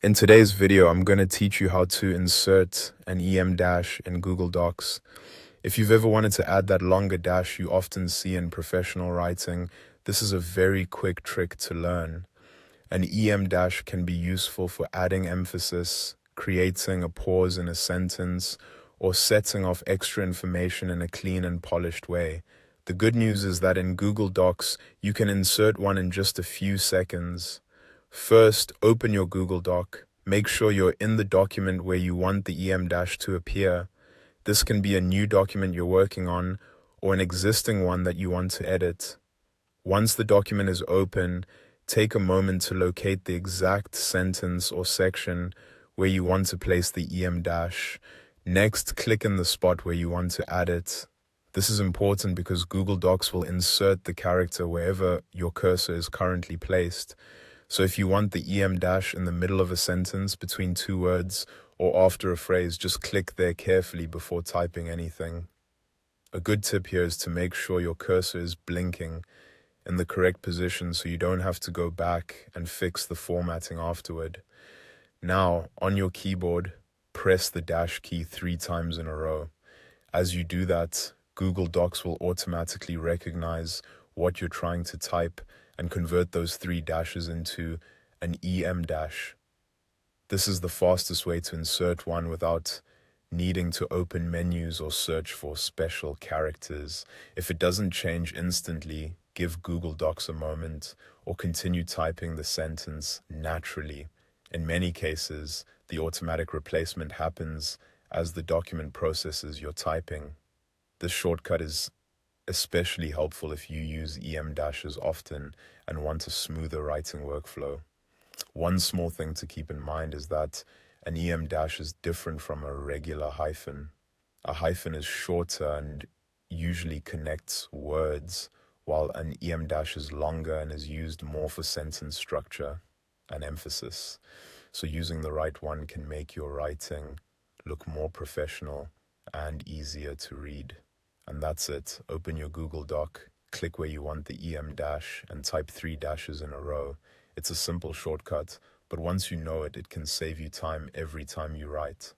In today's video, I'm going to teach you how to insert an EM dash in Google Docs. If you've ever wanted to add that longer dash you often see in professional writing, this is a very quick trick to learn. An EM dash can be useful for adding emphasis, creating a pause in a sentence, or setting off extra information in a clean and polished way. The good news is that in Google Docs, you can insert one in just a few seconds. First, open your Google Doc. Make sure you're in the document where you want the EM dash to appear. This can be a new document you're working on or an existing one that you want to edit. Once the document is open, take a moment to locate the exact sentence or section where you want to place the EM dash. Next, click in the spot where you want to add it. This is important because Google Docs will insert the character wherever your cursor is currently placed. So if you want the EM dash in the middle of a sentence between two words or after a phrase, just click there carefully before typing anything. A good tip here is to make sure your cursor is blinking in the correct position so you don't have to go back and fix the formatting afterward. Now, on your keyboard, press the dash key 3 times in a row. As you do that, Google Docs will automatically recognize what you're trying to type and convert those 3 dashes into an EM dash. This is the fastest way to insert one without needing to open menus or search for special characters. If it doesn't change instantly, give Google Docs a moment or continue typing the sentence naturally. In many cases, the automatic replacement happens as the document processes your typing. This shortcut is especially helpful if you use EM dashes often and want a smoother writing workflow. One small thing to keep in mind is that an EM dash is different from a regular hyphen. A hyphen is shorter and usually connects words, while an EM dash is longer and is used more for sentence structure and emphasis. So using the right one can make your writing look more professional and easier to read. And that's it. Open your Google Doc, click where you want the EM dash, and type 3 dashes in a row. It's a simple shortcut, but once you know it, it can save you time every time you write.